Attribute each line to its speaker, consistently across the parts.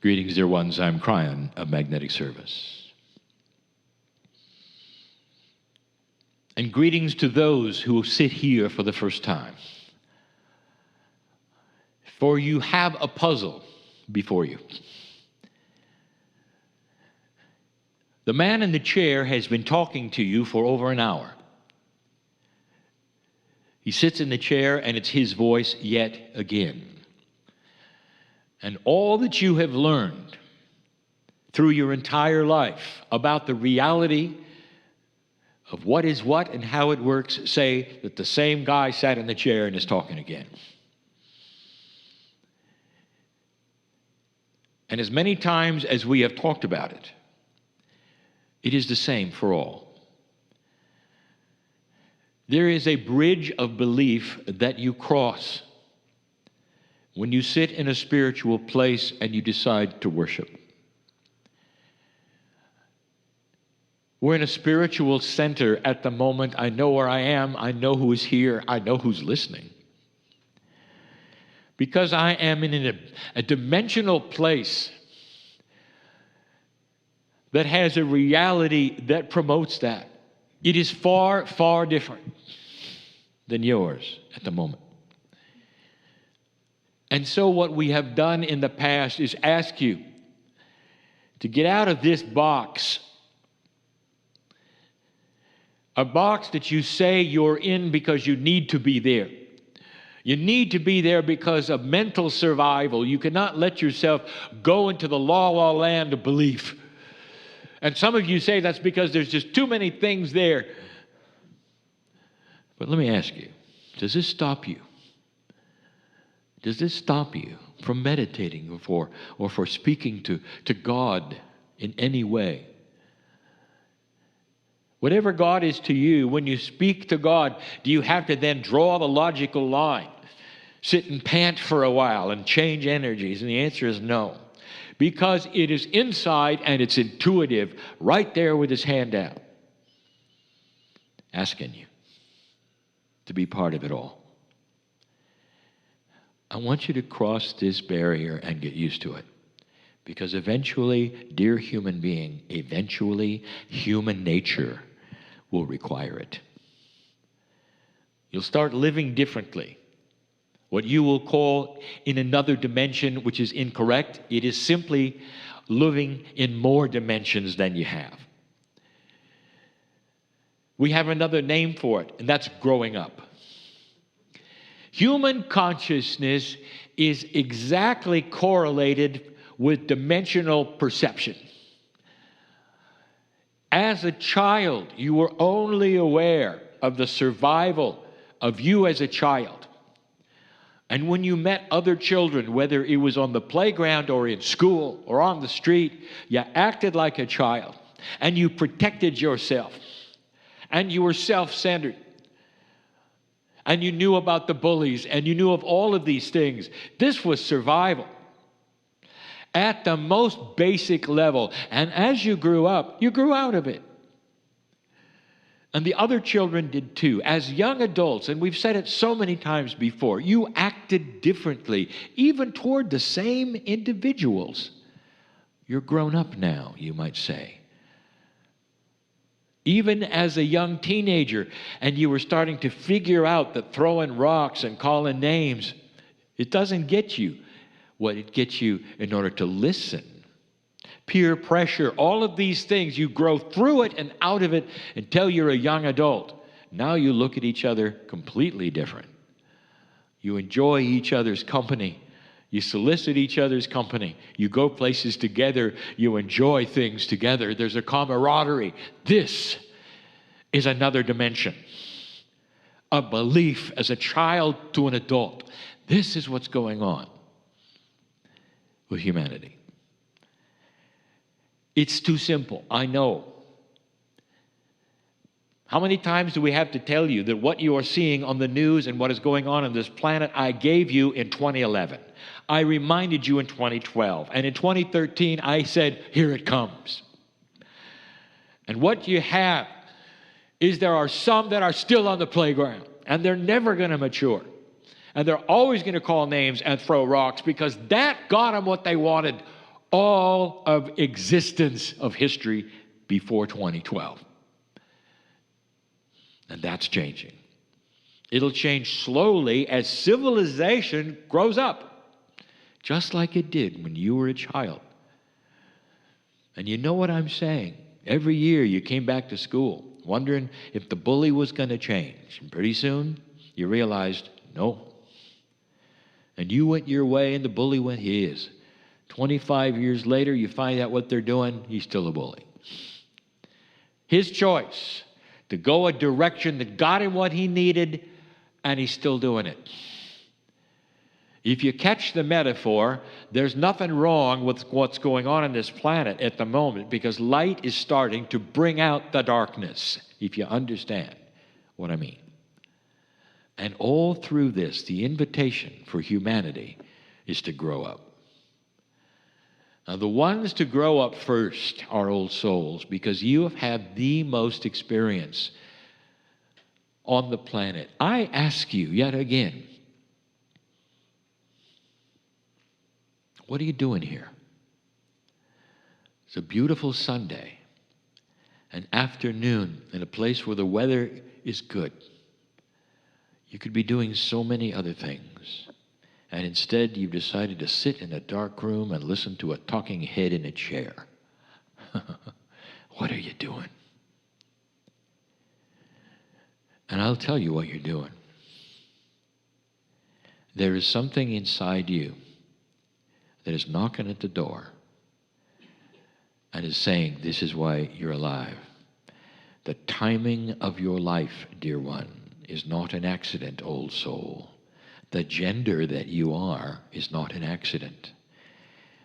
Speaker 1: Greetings, dear ones. I'm Kryon of Magnetic Service. And greetings to those who sit here for the first time. For you have a puzzle before you. The man in the chair has been talking to you for over an hour. He sits in the chair and it's his voice yet again. And all that you have learned through your entire life about the reality of what is what and how it works say that the same guy sat in the chair and is talking again. And as many times as we have talked about it, it is the same for all. There is a bridge of belief that you cross when you sit in a spiritual place and you decide to worship. We're in a spiritual center at the moment. I know where I am. I know who is here. I know who's listening. Because I am in a dimensional place that has a reality that promotes that. It is far, far different than yours at the moment. And so what we have done in the past is ask you to get out of this box, a box that you say you're in because you need to be there. You need to be there because of mental survival. You cannot let yourself go into the la-la land of belief. And some of you say that's because there's just too many things there. But let me ask you, does this stop you? Does this stop you from meditating or for speaking to God in any way? Whatever God is to you, when you speak to God, do you have to then draw the logical line, sit and pant for a while and change energies? And the answer is no. Because it is inside and it's intuitive, right there with his hand out, asking you to be part of it all. I want you to cross this barrier and get used to it. Because eventually, dear human being, eventually human nature will require it. You'll start living differently. What you will call in another dimension, which is incorrect, it is simply living in more dimensions than you have. We have another name for it, and that's growing up. Human consciousness is exactly correlated with dimensional perception. As a child, you were only aware of the survival of you as a child. And when you met other children, whether it was on the playground or in school or on the street, you acted like a child and you protected yourself and you were self-centered. And you knew about the bullies, and you knew of all of these things. This was survival at the most basic level. And as you grew up, you grew out of it. And the other children did too. As young adults, and we've said it so many times before, you acted differently, even toward the same individuals. You're grown up now, you might say. Even as a young teenager, and you were starting to figure out that throwing rocks and calling names, it doesn't get you what it gets you in order to listen. Peer pressure, all of these things, you grow through it and out of it until you're a young adult. Now you look at each other completely different. You enjoy each other's company. You solicit each other's company. You go places together. You enjoy things together. There's a camaraderie. This is another dimension. A belief as a child to an adult. This is what's going on with humanity. It's too simple, I know. How many times do we have to tell you that what you are seeing on the news and what is going on this planet, I gave you in 2011. I reminded you in 2012. And in 2013, I said, here it comes. And what you have is there are some that are still on the playground, and they're never going to mature. And they're always going to call names and throw rocks because that got them what they wanted all of existence of history before 2012. And that's changing. It'll change slowly as civilization grows up, just like it did when you were a child. And you know what I'm saying? Every year you came back to school wondering if the bully was going to change. And pretty soon you realized, no. And you went your way and the bully went his. 25 years later, you find out what they're doing, he's still a bully. His choice to go a direction that got him what he needed, and he's still doing it. If you catch the metaphor, there's nothing wrong with what's going on this planet at the moment, because light is starting to bring out the darkness, if you understand what I mean. And all through this, the invitation for humanity is to grow up. Now, the ones to grow up first are old souls, because you have had the most experience on the planet. I ask you yet again, what are you doing here? It's a beautiful Sunday, an afternoon in a place where the weather is good. You could be doing so many other things. And instead, you've decided to sit in a dark room and listen to a talking head in a chair. What are you doing? And I'll tell you what you're doing. There is something inside you that is knocking at the door and is saying, this is why you're alive. The timing of your life, dear one, is not an accident, old soul. The gender that you are is not an accident.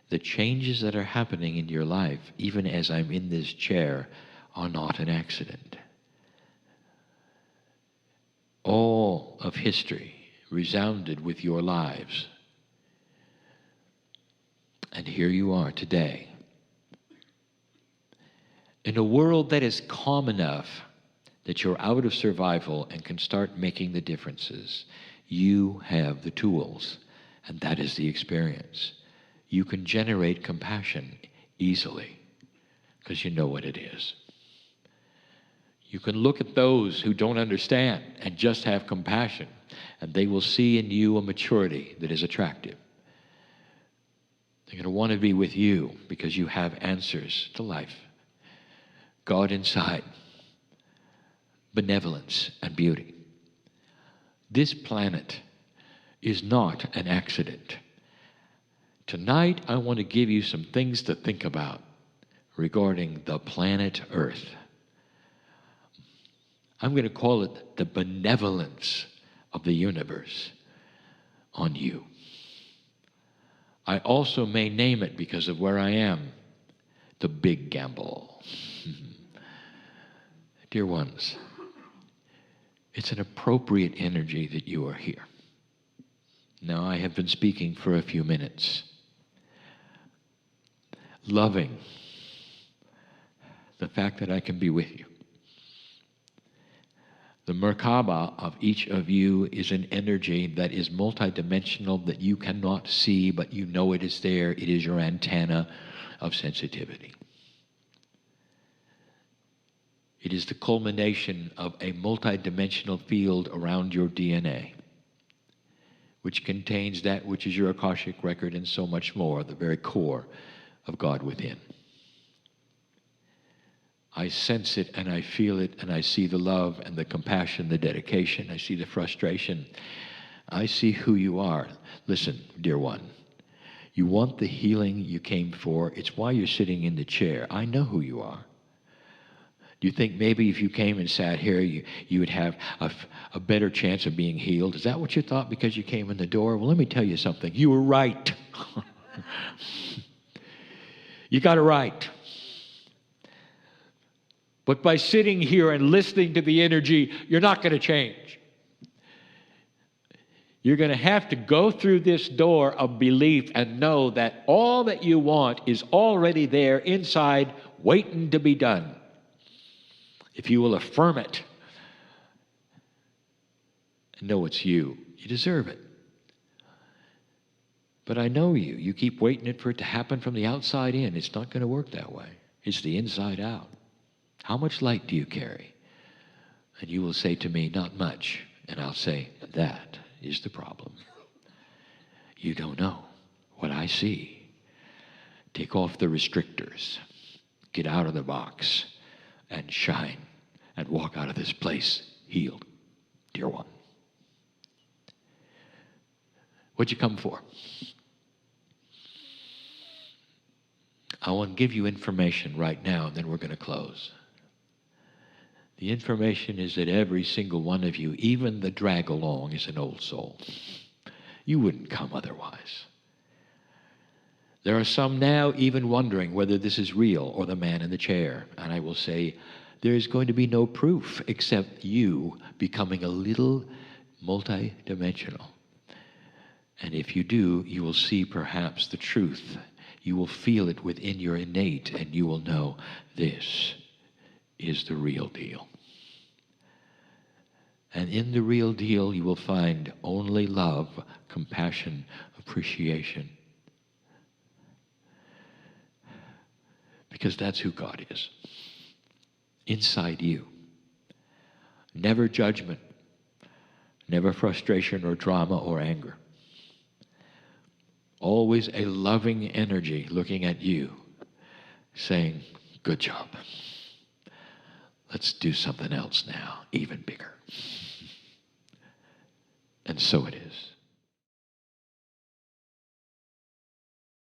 Speaker 1: The changes that are happening in your life, even as I'm in this chair, are not an accident. All of history resounded with your lives. And here you are today. In a world that is calm enough that you're out of survival and can start making the differences, you have the tools, and that is the experience. You can generate compassion easily because you know what it is. You can look at those who don't understand and just have compassion, and they will see in you a maturity that is attractive. They're going to want to be with you because you have answers to life. God inside, benevolence and beauty. This planet is not an accident. Tonight, I want to give you some things to think about regarding the planet Earth. I'm going to call it the benevolence of the universe on you. I also may name it, because of where I am, the big gamble. Dear ones, it's an appropriate energy that you are here. Now, I have been speaking for a few minutes, loving the fact that I can be with you. The Merkaba of each of you is an energy that is multidimensional, that you cannot see, but you know it is there. It is your antenna of sensitivity. It is the culmination of a multidimensional field around your DNA, which contains that which is your Akashic record and so much more, the very core of God within. I sense it and I feel it, and I see the love and the compassion, the dedication. I see the frustration. I see who you are. Listen, dear one, you want the healing you came for. It's why you're sitting in the chair. I know who you are. Do you think maybe if you came and sat here, you would have a better chance of being healed? Is that what you thought because you came in the door? Well, let me tell you something. You were right. You got it right. But by sitting here and listening to the energy, you're not going to change. You're going to have to go through this door of belief and know that all that you want is already there inside, waiting to be done. If you will affirm it and know it's you, you deserve it. But I know you. You keep waiting for it to happen from the outside in. It's not going to work that way. It's the inside out. How much light do you carry? And you will say to me, not much. And I'll say, that is the problem. You don't know what I see. Take off the restrictors. Get out of the box and shine and walk out of this place healed, dear one. What'd you come for? I want to give you information right now, and then we're going to close. The information is that every single one of you, even the drag along, is an old soul. You wouldn't come otherwise. There are some now even wondering whether this is real or the man in the chair. And I will say, there is going to be no proof except you becoming a little multidimensional. And if you do, you will see perhaps the truth. You will feel it within your innate, and you will know this is the real deal. And in the real deal, you will find only love, compassion, appreciation. Because that's who God is. Inside you. Never judgment, never frustration or drama or anger. Always a loving energy looking at you, saying, good job. Let's do something else now, even bigger. And so it is.